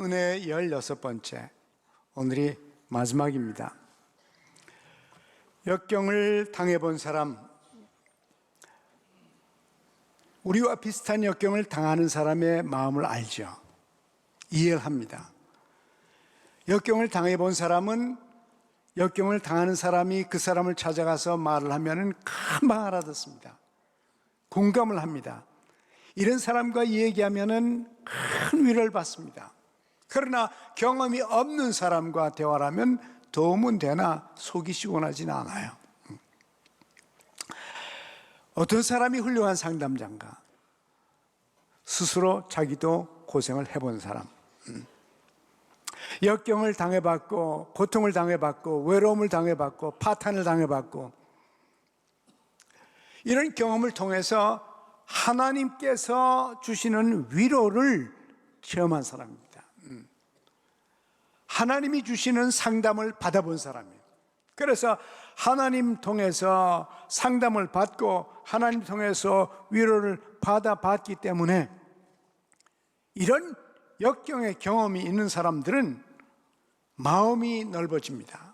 은혜 16번째, 오늘이 마지막입니다. 역경을 당해본 사람, 우리와 비슷한 역경을 당하는 사람의 마음을 알죠. 이해를 합니다. 역경을 당해본 사람은 역경을 당하는 사람이 그 사람을 찾아가서 말을 하면 금방 알아듣습니다. 공감을 합니다. 이런 사람과 얘기하면 큰 위로를 받습니다. 그러나 경험이 없는 사람과 대화를 하면 도움은 되나 속이 시원하지는 않아요. 어떤 사람이 훌륭한 상담자인가? 스스로 자기도 고생을 해본 사람, 역경을 당해봤고 고통을 당해봤고 외로움을 당해봤고 파탄을 당해봤고 이런 경험을 통해서 하나님께서 주시는 위로를 체험한 사람입니다. 하나님이 주시는 상담을 받아본 사람이에요. 그래서 하나님 통해서 상담을 받고 하나님 통해서 위로를 받아봤기 때문에 이런 역경의 경험이 있는 사람들은 마음이 넓어집니다.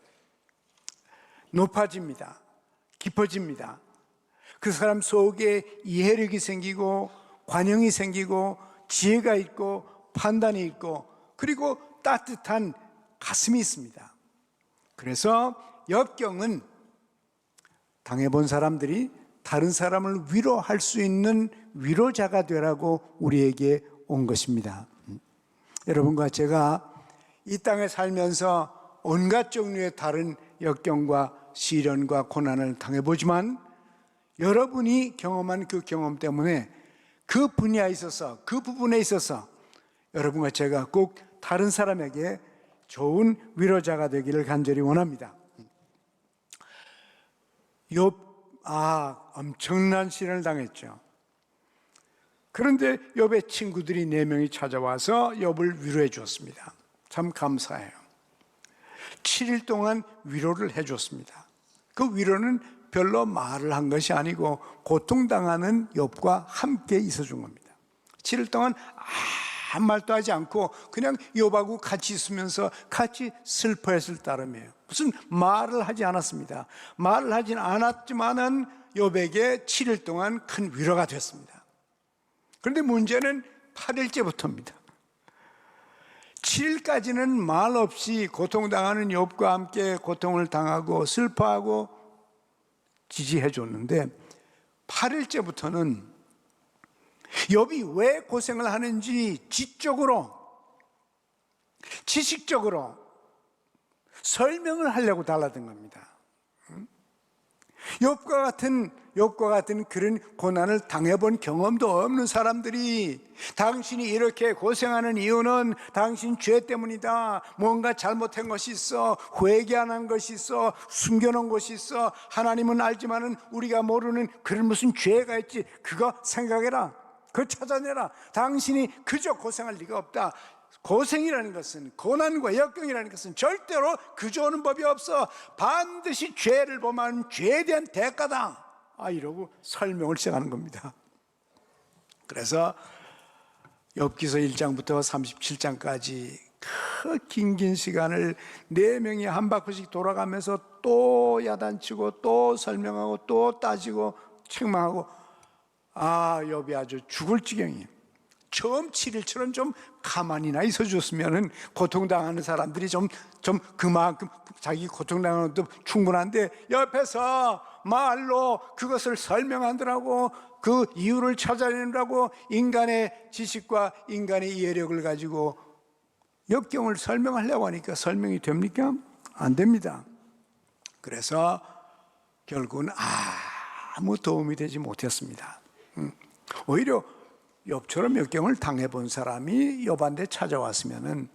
높아집니다. 깊어집니다. 그 사람 속에 이해력이 생기고 관용이 생기고 지혜가 있고 판단이 있고 그리고 따뜻한 가슴이 있습니다. 그래서 역경은 당해본 사람들이 다른 사람을 위로할 수 있는 위로자가 되라고 우리에게 온 것입니다. 여러분과 제가 이 땅에 살면서 온갖 종류의 다른 역경과 시련과 고난을 당해보지만 여러분이 경험한 그 경험 때문에 그 분야에 있어서 그 부분에 있어서 여러분과 제가 꼭 다른 사람에게 좋은 위로자가 되기를 간절히 원합니다. 엄청난 시련을 당했죠. 그런데 욥의 친구들이 4명이 찾아와서 욥을 위로해 주었습니다. 참 감사해요. 7일 동안 위로를 해 줬습니다. 그 위로는 별로 말을 한 것이 아니고 고통당하는 욥과 함께 있어 준 겁니다. 7일 동안 아무 말도 하지 않고 그냥 욥하고 같이 있으면서 같이 슬퍼했을 따름이에요. 무슨 말을 하지 않았습니다. 말을 하진 않았지만은 욥에게 7일 동안 큰 위로가 됐습니다. 그런데 문제는 8일째부터입니다. 7일까지는 말 없이 고통당하는 욥과 함께 고통을 당하고 슬퍼하고 지지해 줬는데 8일째부터는 욥이 왜 고생을 하는지 지적으로 지식적으로 설명을 하려고 달라든 겁니다. 욥과 같은 그런 고난을 당해본 경험도 없는 사람들이 당신이 이렇게 고생하는 이유는 당신 죄 때문이다. 뭔가 잘못한 것이 있어. 회개 안 한 것이 있어. 숨겨놓은 것이 있어. 하나님은 알지만은 우리가 모르는 그런 무슨 죄가 있지. 그거 생각해라. 그거 찾아내라. 당신이 그저 고생할 리가 없다. 고생이라는 것은, 고난과 역경이라는 것은 절대로 그저 오는 법이 없어. 반드시 죄를 범하는 죄에 대한 대가다. 이러고 설명을 시작하는 겁니다. 그래서 욥기서 1장부터 37장까지 그 긴 시간을 4명이 한 바퀴씩 돌아가면서 또 야단치고 또 설명하고 또 따지고 책망하고 욥이 아주 죽을 지경이에요. 처음 7일처럼 좀 가만히나 있어 줬으면 고통당하는 사람들이 좀 그만큼 자기 고통당하는 것도 충분한데 옆에서 말로 그것을 설명하더라고. 그 이유를 찾아내느라고 인간의 지식과 인간의 이해력을 가지고 역경을 설명하려고 하니까 설명이 됩니까? 안 됩니다. 그래서 결국은 아무 도움이 되지 못했습니다. 오히려 욥처럼 역경을 당해본 사람이 욥한테 찾아왔으면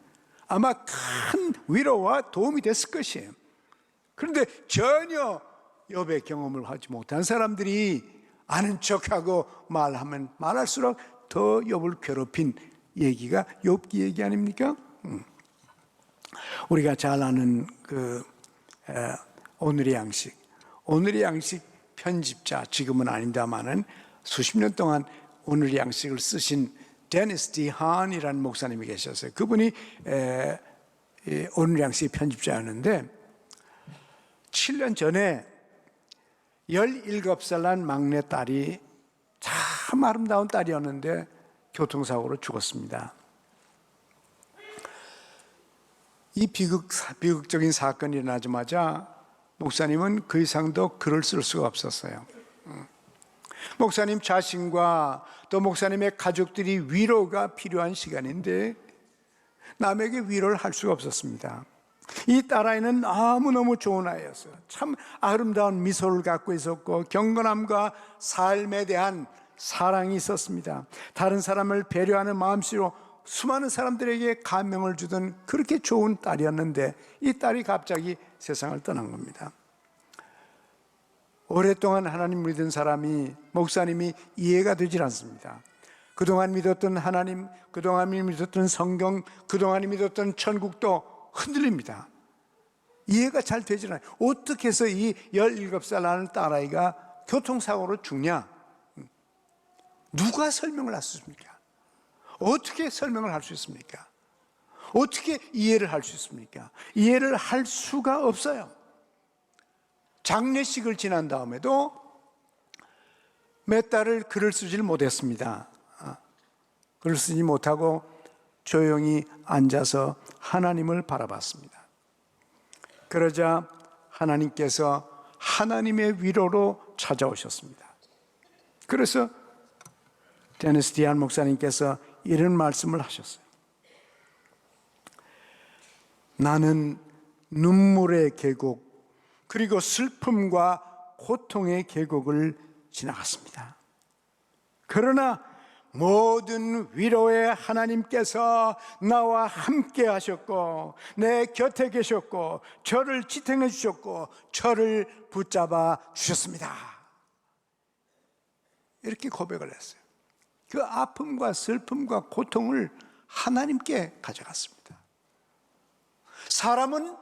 아마 큰 위로와 도움이 됐을 것이에요. 그런데 전혀 욥의 경험을 하지 못한 사람들이 아는 척하고 말하면 말할수록 더 욥을 괴롭힌 얘기가 욥기 얘기 아닙니까? 우리가 잘 아는 오늘의 양식 편집자, 지금은 아닙니다만은 수십 년 동안 오늘의 양식을 쓰신 데니스 디 한이라는 목사님이 계셨어요. 그분이 오늘 양식의 편집자였는데 7년 전에 17살 난 막내 딸이 참 아름다운 딸이었는데 교통사고로 죽었습니다. 이 비극적인 사건이 일어나자마자 목사님은 그 이상 더 글을 쓸 수가 없었어요. 목사님 자신과 또 목사님의 가족들이 위로가 필요한 시간인데 남에게 위로를 할 수가 없었습니다. 이 딸아이는 너무너무 좋은 아이였어요. 참 아름다운 미소를 갖고 있었고 경건함과 삶에 대한 사랑이 있었습니다. 다른 사람을 배려하는 마음씨로 수많은 사람들에게 감명을 주던 그렇게 좋은 딸이었는데 이 딸이 갑자기 세상을 떠난 겁니다. 오랫동안 하나님 믿은 사람이 목사님이 이해가 되질 않습니다. 그동안 믿었던 하나님, 그동안 믿었던 성경, 그동안 믿었던 천국도 흔들립니다. 이해가 잘 되질 않아요. 어떻게 해서 이 17살 나는 딸아이가 교통사고로 죽냐? 누가 설명을 할 수 있습니까? 어떻게 설명을 할 수 있습니까? 어떻게 이해를 할 수 있습니까? 이해를 할 수가 없어요. 장례식을 지난 다음에도 몇 달을 글을 쓰질 못했습니다. 글을 쓰지 못하고 조용히 앉아서 하나님을 바라봤습니다. 그러자 하나님께서 하나님의 위로로 찾아오셨습니다. 그래서 데니스 디 한 목사님께서 이런 말씀을 하셨어요. 나는 눈물의 계곡 그리고 슬픔과 고통의 계곡을 지나갔습니다. 그러나 모든 위로의 하나님께서 나와 함께 하셨고 내 곁에 계셨고 저를 지탱해 주셨고 저를 붙잡아 주셨습니다. 이렇게 고백을 했어요. 그 아픔과 슬픔과 고통을 하나님께 가져갔습니다. 사람은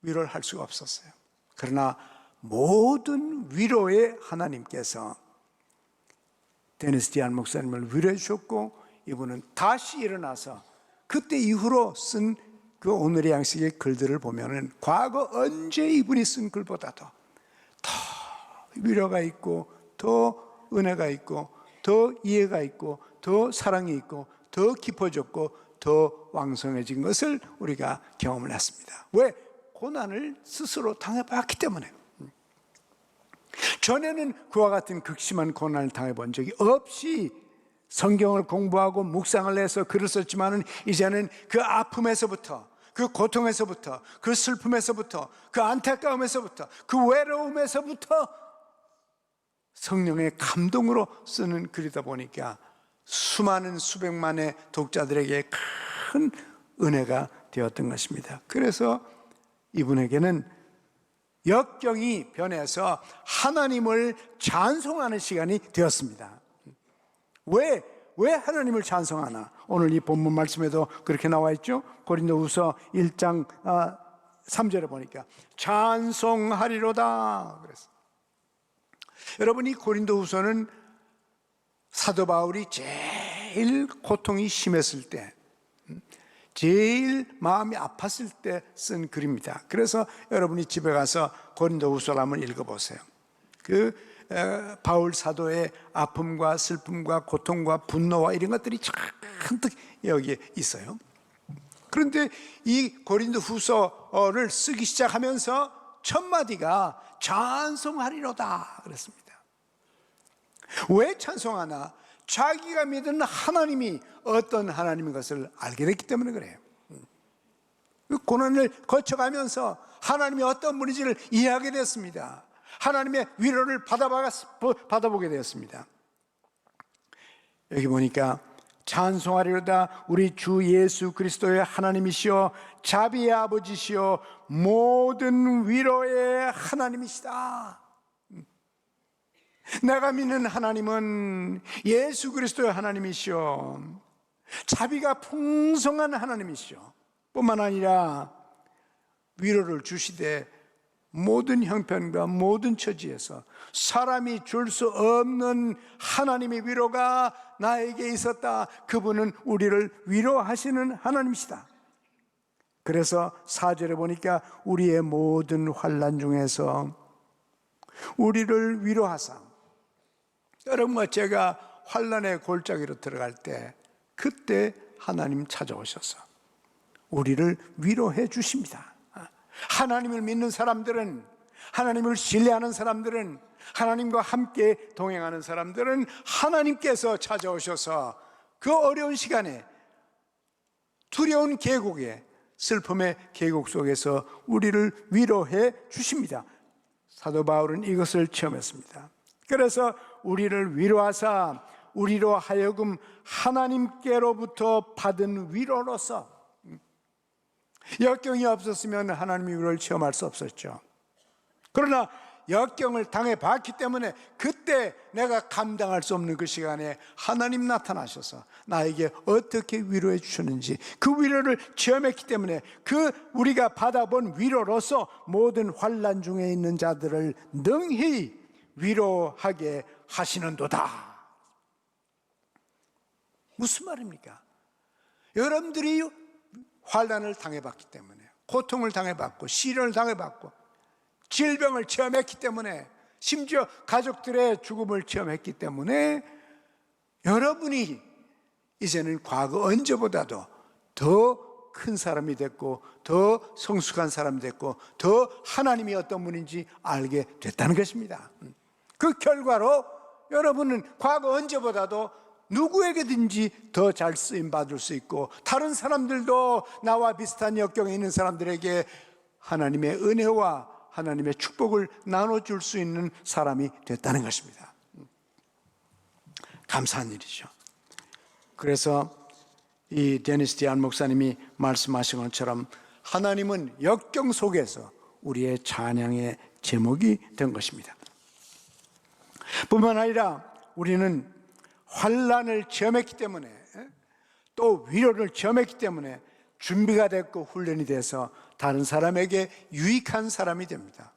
위로를 할 수가 없었어요. 그러나 모든 위로의 하나님께서 데니스 디 한 목사님을 위로해 주셨고 이분은 다시 일어나서 그때 이후로 쓴 그 오늘의 양식의 글들을 보면은 과거 언제 이분이 쓴 글보다도 더 위로가 있고 더 은혜가 있고 더 이해가 있고 더 사랑이 있고 더 깊어졌고 더 왕성해진 것을 우리가 경험을 했습니다. 왜? 고난을 스스로 당해봤기 때문에. 전에는 그와 같은 극심한 고난을 당해본 적이 없이 성경을 공부하고 묵상을 해서 글을 썼지만은 이제는 그 아픔에서부터 그 고통에서부터 그 슬픔에서부터 그 안타까움에서부터 그 외로움에서부터 성령의 감동으로 쓰는 글이다 보니까 수많은 수백만의 독자들에게 큰 은혜가 되었던 것입니다. 그래서 이분에게는 역경이 변해서 하나님을 찬송하는 시간이 되었습니다. 왜 하나님을 찬송하나? 오늘 이 본문 말씀에도 그렇게 나와 있죠. 고린도후서 1장 3절에 보니까 찬송하리로다 그랬어요. 여러분, 이 고린도후서는 사도 바울이 제일 고통이 심했을 때, 제일 마음이 아팠을 때 쓴 글입니다. 그래서 여러분이 집에 가서 고린도후서를 한번 읽어보세요. 그 바울 사도의 아픔과 슬픔과 고통과 분노와 이런 것들이 잔뜩 여기에 있어요. 그런데 이 고린도후서를 쓰기 시작하면서 첫 마디가 찬송하리로다 그랬습니다. 왜 찬송하나? 자기가 믿는 하나님이 어떤 하나님인 것을 알게 됐기 때문에 그래요. 고난을 거쳐가면서 하나님이 어떤 분인지를 이해하게 됐습니다. 하나님의 위로를 받아보게 되었습니다. 여기 보니까 찬송하리로다 우리 주 예수 그리스도의 하나님이시여 자비의 아버지시여 모든 위로의 하나님이시다. 내가 믿는 하나님은 예수 그리스도의 하나님이시여 자비가 풍성한 하나님이시여 뿐만 아니라 위로를 주시되 모든 형편과 모든 처지에서 사람이 줄 수 없는 하나님의 위로가 나에게 있었다. 그분은 우리를 위로하시는 하나님이시다. 그래서 4절에 보니까 우리의 모든 환난 중에서 우리를 위로하사, 여러분과 제가 환난의 골짜기로 들어갈 때 그때 하나님 찾아오셔서 우리를 위로해 주십니다. 하나님을 믿는 사람들은, 하나님을 신뢰하는 사람들은, 하나님과 함께 동행하는 사람들은 하나님께서 찾아오셔서 그 어려운 시간에, 두려운 계곡에, 슬픔의 계곡 속에서 우리를 위로해 주십니다. 사도 바울은 이것을 체험했습니다. 그래서 우리를 위로하사 우리로 하여금 하나님께로부터 받은 위로로서, 역경이 없었으면 하나님의 위로를 체험할 수 없었죠. 그러나 역경을 당해봤기 때문에 그때 내가 감당할 수 없는 그 시간에 하나님 나타나셔서 나에게 어떻게 위로해 주셨는지 그 위로를 체험했기 때문에 그 우리가 받아본 위로로서 모든 환난 중에 있는 자들을 능히 위로하게 하시는도다. 무슨 말입니까? 여러분들이 환난을 당해봤기 때문에, 고통을 당해봤고 시련을 당해봤고 질병을 체험했기 때문에, 심지어 가족들의 죽음을 체험했기 때문에 여러분이 이제는 과거 언제보다도 더 큰 사람이 됐고 더 성숙한 사람이 됐고 더 하나님이 어떤 분인지 알게 됐다는 것입니다. 그 결과로 여러분은 과거 언제보다도 누구에게든지 더 잘 쓰임 받을 수 있고, 다른 사람들도 나와 비슷한 역경에 있는 사람들에게 하나님의 은혜와 하나님의 축복을 나눠줄 수 있는 사람이 됐다는 것입니다. 감사한 일이죠. 그래서 이 데니스 디안 목사님이 말씀하신 것처럼 하나님은 역경 속에서 우리의 찬양의 제목이 된 것입니다. 뿐만 아니라 우리는 환난을 체험했기 때문에, 또 위로를 체험했기 때문에 준비가 됐고 훈련이 돼서 다른 사람에게 유익한 사람이 됩니다.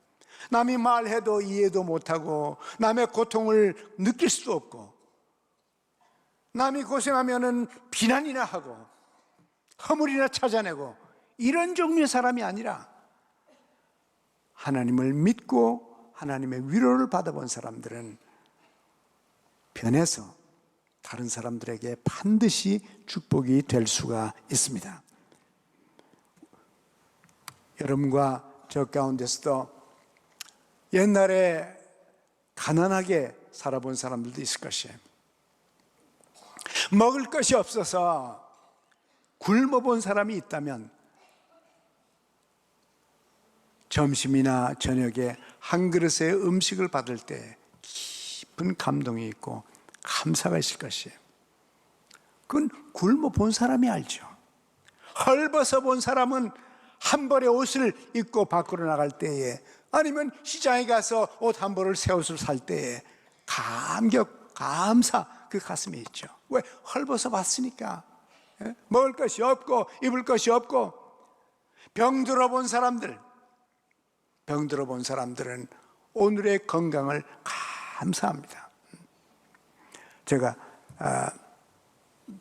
남이 말해도 이해도 못하고 남의 고통을 느낄 수도 없고, 남이 고생하면은 비난이나 하고 허물이나 찾아내고 이런 종류의 사람이 아니라 하나님을 믿고 하나님의 위로를 받아본 사람들은 변해서 다른 사람들에게 반드시 축복이 될 수가 있습니다. 여러분과 저 가운데서도 옛날에 가난하게 살아본 사람들도 있을 것이에요. 먹을 것이 없어서 굶어본 사람이 있다면 점심이나 저녁에 한 그릇의 음식을 받을 때 깊은 감동이 있고 감사가 있을 것이에요. 그건 굶어본 사람이 알죠. 헐벗어 본 사람은 한 벌의 옷을 입고 밖으로 나갈 때에, 아니면 시장에 가서 옷 한 벌을 새 옷을 살 때에 감격, 감사 그 가슴에 있죠. 왜? 헐벗어 봤으니까. 먹을 것이 없고 입을 것이 없고. 병들어 본 사람들은 오늘의 건강을 감사합니다. 제가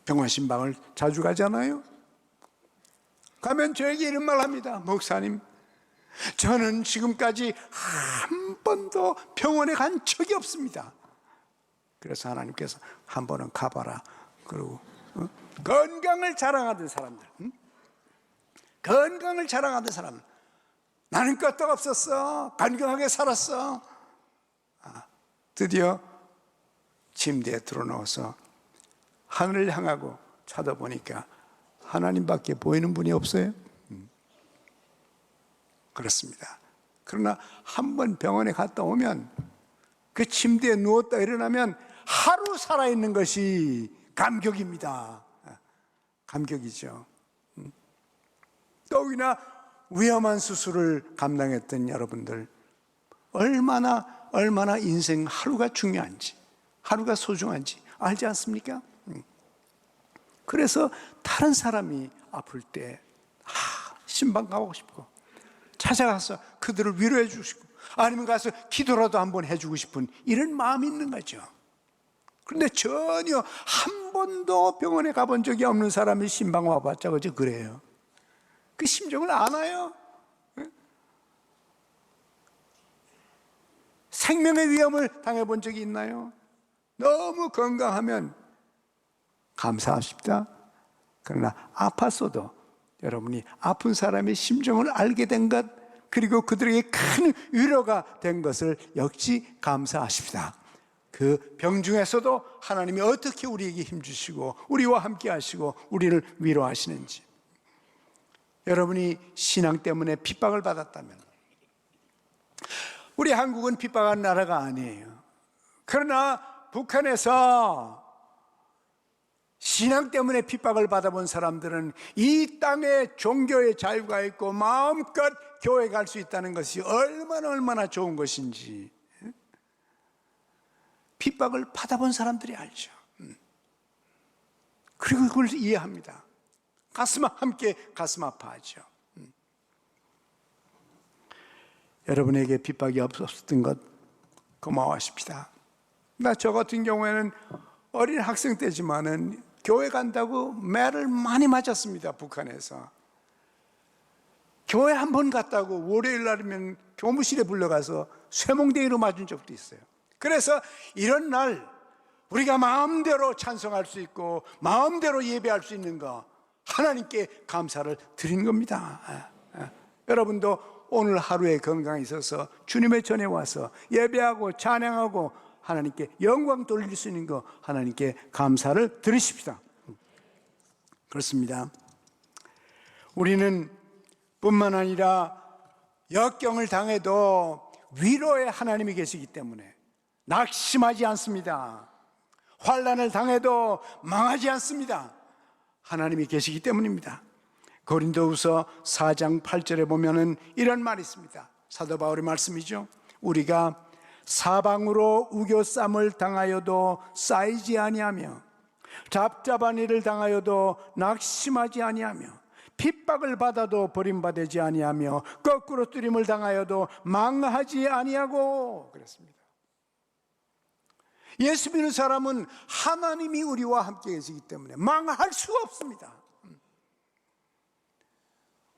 병원 신방을 자주 가잖아요. 가면 저에게 이런 말 합니다. 목사님, 저는 지금까지 한 번도 병원에 간 적이 없습니다. 그래서 하나님께서 한 번은 가봐라. 그리고 건강을 자랑하던 사람들, 건강을 자랑하던 사람, 나는 끄떡 없었어, 건강하게 살았어. 드디어 침대에 들어누워서 하늘을 향하고 쳐다보니까 하나님밖에 보이는 분이 없어요. 그렇습니다. 그러나 한 번 병원에 갔다 오면, 그 침대에 누웠다 일어나면 하루 살아있는 것이 감격입니다. 감격이죠. 더욱이나 위험한 수술을 감당했던 여러분들, 얼마나 인생 하루가 중요한지, 하루가 소중한지 알지 않습니까? 그래서 다른 사람이 아플 때 신방 가고 싶고, 찾아가서 그들을 위로해 주시고, 아니면 가서 기도라도 한번 해주고 싶은 이런 마음이 있는 거죠. 그런데 전혀 한 번도 병원에 가본 적이 없는 사람이 신방 와봤자 그저 그래요. 그 심정을 아나요? 생명의 위험을 당해본 적이 있나요? 너무 건강하면 감사하십니다. 그러나 아팠어도 여러분이 아픈 사람의 심정을 알게 된 것, 그리고 그들에게 큰 위로가 된 것을 역시 감사하십니다. 그 병 중에서도 하나님이 어떻게 우리에게 힘주시고 우리와 함께 하시고 우리를 위로하시는지. 여러분이 신앙 때문에 핍박을 받았다면, 우리 한국은 핍박한 나라가 아니에요. 그러나 북한에서 신앙 때문에 핍박을 받아본 사람들은 이 땅에 종교의 자유가 있고 마음껏 교회 갈 수 있다는 것이 얼마나 좋은 것인지 핍박을 받아본 사람들이 알죠. 그리고 그걸 이해합니다. 함께 가슴 아파하죠. 여러분에게 핍박이 없었던 것 고마워하십시다. 저 같은 경우에는 어린 학생 때지만은 교회 간다고 매를 많이 맞았습니다. 북한에서 교회 한 번 갔다고 월요일 날이면 교무실에 불러가서 쇠몽댕이로 맞은 적도 있어요. 그래서 이런 날 우리가 마음대로 찬송할 수 있고 마음대로 예배할 수 있는 거, 하나님께 감사를 드리는 겁니다. 여러분도 오늘 하루에 건강이 있어서 주님의 전에 와서 예배하고 찬양하고 하나님께 영광 돌릴 수 있는 거, 하나님께 감사를 드리십시다. 그렇습니다. 우리는 뿐만 아니라 역경을 당해도 위로의 하나님이 계시기 때문에 낙심하지 않습니다. 환난을 당해도 망하지 않습니다. 하나님이 계시기 때문입니다. 고린도후서 4장 8절에 보면은 이런 말이 있습니다. 사도 바울의 말씀이죠. 우리가 사방으로 우겨쌈을 당하여도 쌓이지 아니하며 잡잡한 일을 당하여도 낙심하지 아니하며 핍박을 받아도 버림받지 아니하며 거꾸로 뜨림을 당하여도 망하지 아니하고 그랬습니다. 예수 믿는 사람은 하나님이 우리와 함께 계시기 때문에 망할 수가 없습니다.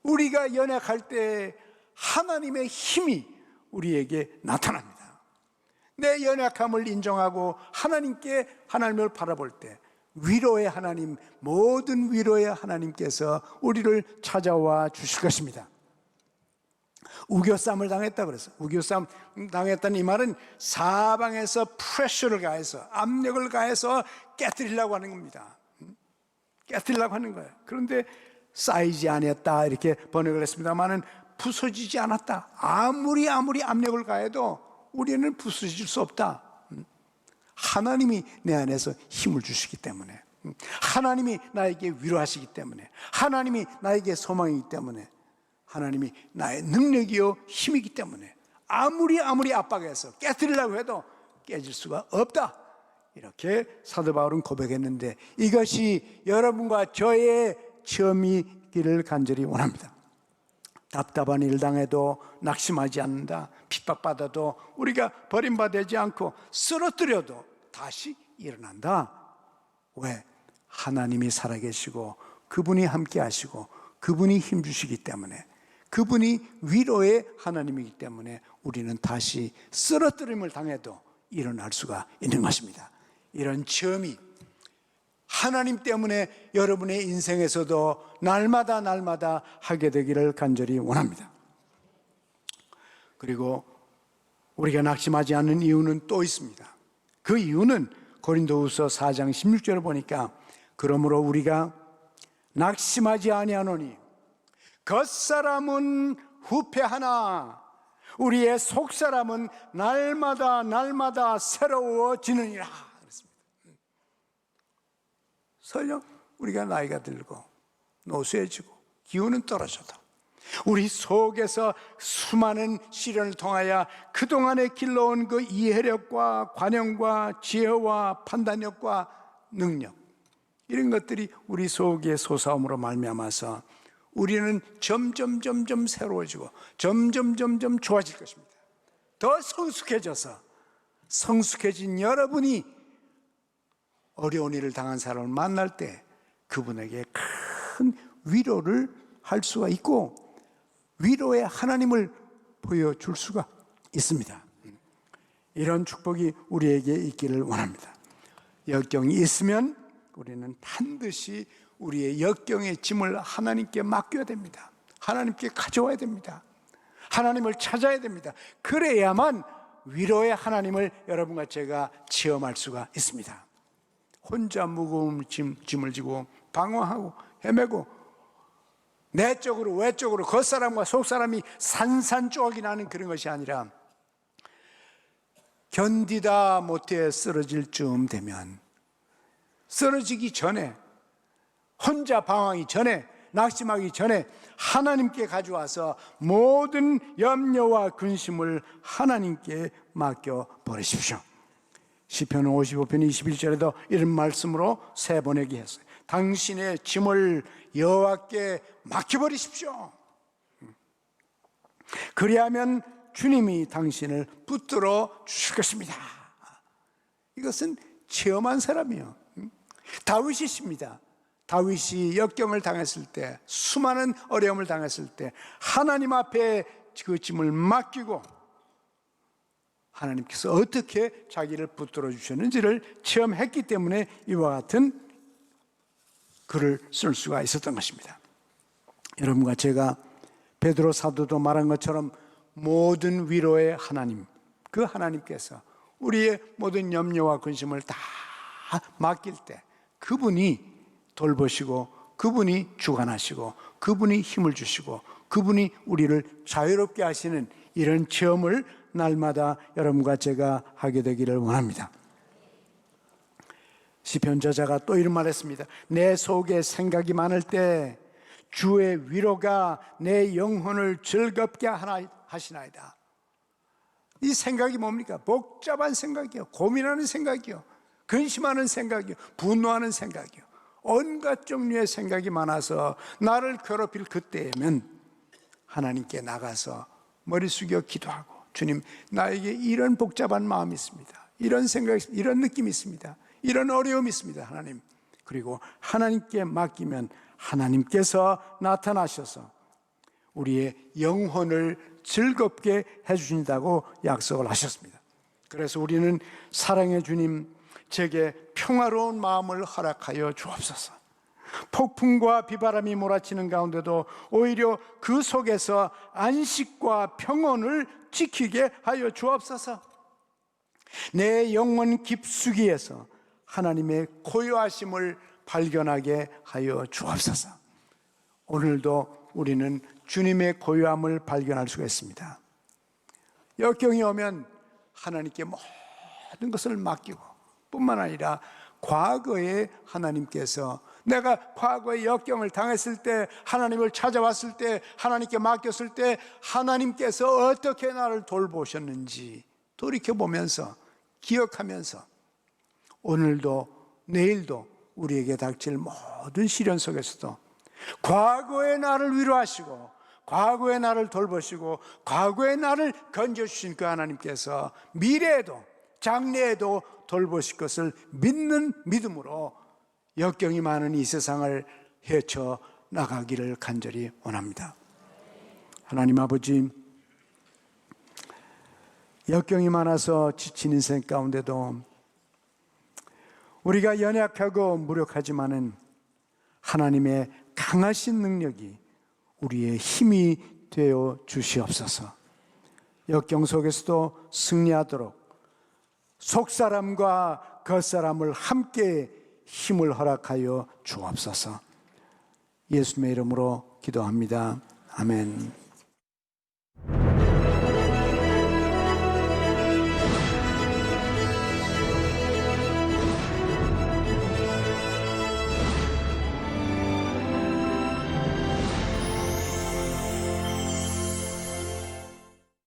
우리가 연약할 때 하나님의 힘이 우리에게 나타납니다. 내 연약함을 인정하고 하나님을 바라볼 때 위로의 하나님, 모든 위로의 하나님께서 우리를 찾아와 주실 것입니다. 우겨쌈을 당했다 그래서, 우겨쌈 당했다는 이 말은 사방에서 프레셔를 가해서, 압력을 가해서 깨뜨리려고 하는 겁니다. 깨뜨리려고 하는 거예요. 그런데 쌓이지 아니었다 이렇게 번역을 했습니다만은 부서지지 않았다. 아무리 압력을 가해도 우리는 부서질 수 없다. 하나님이 내 안에서 힘을 주시기 때문에, 하나님이 나에게 위로하시기 때문에, 하나님이 나에게 소망이기 때문에, 하나님이 나의 능력이요 힘이기 때문에 아무리 압박해서 깨뜨리려고 해도 깨질 수가 없다. 이렇게 사도 바울은 고백했는데, 이것이 여러분과 저의 체험이기를 간절히 원합니다. 답답한 일 당해도 낙심하지 않는다. 핍박받아도 우리가 버림받지 않고 쓰러뜨려도 다시 일어난다. 왜? 하나님이 살아계시고 그분이 함께 하시고 그분이 힘주시기 때문에, 그분이 위로의 하나님이기 때문에 우리는 다시 쓰러뜨림을 당해도 일어날 수가 있는 것입니다. 이런 체험이 하나님 때문에 여러분의 인생에서도 날마다 하게 되기를 간절히 원합니다. 그리고 우리가 낙심하지 않는 이유는 또 있습니다. 그 이유는 고린도후서 4장 16절을 보니까, 그러므로 우리가 낙심하지 아니하노니 겉사람은 후패하나 우리의 속사람은 날마다 새로워지느니라. 설령 우리가 나이가 들고 노쇠해지고 기운은 떨어져도 우리 속에서 수많은 시련을 통하여 그동안에 길러온 그 이해력과 관용과 지혜와 판단력과 능력, 이런 것들이 우리 속에 솟아옴으로 말미암아서 우리는 점점 새로워지고 점점 좋아질 것입니다. 더 성숙해져서 성숙해진 여러분이 어려운 일을 당한 사람을 만날 때 그분에게 큰 위로를 할 수가 있고 위로의 하나님을 보여줄 수가 있습니다. 이런 축복이 우리에게 있기를 원합니다. 역경이 있으면 우리는 반드시 우리의 역경의 짐을 하나님께 맡겨야 됩니다. 하나님께 가져와야 됩니다. 하나님을 찾아야 됩니다. 그래야만 위로의 하나님을 여러분과 제가 체험할 수가 있습니다. 혼자 무거운 짐을 지고 방황하고 헤매고 내적으로 외적으로 겉사람과 속사람이 산산조각이 나는 그런 것이 아니라 견디다 못해 쓰러질 쯤 되면 쓰러지기 전에 혼자 방황하기 전에 낙심하기 전에 하나님께 가져와서 모든 염려와 근심을 하나님께 맡겨버리십시오. 시편 55편 21절에도 이런 말씀으로 3번 얘기했어요. 당신의 짐을 여호와께 맡겨버리십시오. 그리하면 주님이 당신을 붙들어 주실 것입니다. 이것은 체험한 사람이요. 다윗이십니다. 다윗이 역경을 당했을 때, 수많은 어려움을 당했을 때 하나님 앞에 그 짐을 맡기고 하나님께서 어떻게 자기를 붙들어 주셨는지를 체험했기 때문에 이와 같은 글을 쓸 수가 있었던 것입니다. 여러분과 제가 베드로 사도도 말한 것처럼 모든 위로의 하나님, 그 하나님께서 우리의 모든 염려와 근심을 다 맡길 때 그분이 돌보시고 그분이 주관하시고 그분이 힘을 주시고 그분이 우리를 자유롭게 하시는 이런 체험을 날마다 여러분과 제가 하게 되기를 원합니다. 시편 저자가 또 이런 말 했습니다. 내 속에 생각이 많을 때 주의 위로가 내 영혼을 즐겁게 하시나이다. 이 생각이 뭡니까? 복잡한 생각이요, 고민하는 생각이요, 근심하는 생각이요, 분노하는 생각이요, 온갖 종류의 생각이 많아서 나를 괴롭힐 그때에면 하나님께 나가서 머리 숙여 기도하고, 주님, 나에게 이런 복잡한 마음이 있습니다, 이런 생각이 있습니다, 이런 느낌이 있습니다, 이런 어려움이 있습니다, 하나님. 그리고 하나님께 맡기면 하나님께서 나타나셔서 우리의 영혼을 즐겁게 해주신다고 약속을 하셨습니다. 그래서 우리는 사랑의 주님, 제게 평화로운 마음을 허락하여 주옵소서. 폭풍과 비바람이 몰아치는 가운데도 오히려 그 속에서 안식과 평온을 지키게 하여 주옵소서. 내 영혼 깊숙이에서 하나님의 고요하심을 발견하게 하여 주옵소서. 오늘도 우리는 주님의 고요함을 발견할 수가 있습니다. 역경이 오면 하나님께 모든 것을 맡기고 뿐만 아니라 과거에 하나님께서 내가 과거에 역경을 당했을 때, 하나님을 찾아왔을 때, 하나님께 맡겼을 때 하나님께서 어떻게 나를 돌보셨는지 돌이켜보면서 기억하면서 오늘도 내일도 우리에게 닥칠 모든 시련 속에서도 과거의 나를 위로하시고 과거의 나를 돌보시고 과거의 나를 건져주신 그 하나님께서 미래에도 장래에도 돌보실 것을 믿는 믿음으로 역경이 많은 이 세상을 헤쳐나가기를 간절히 원합니다. 하나님 아버지, 역경이 많아서 지친 인생 가운데도 우리가 연약하고 무력하지만은 하나님의 강하신 능력이 우리의 힘이 되어 주시옵소서. 역경 속에서도 승리하도록 속사람과 겉사람을 함께 힘을 허락하여 주옵소서. 예수님의 이름으로 기도합니다. 아멘.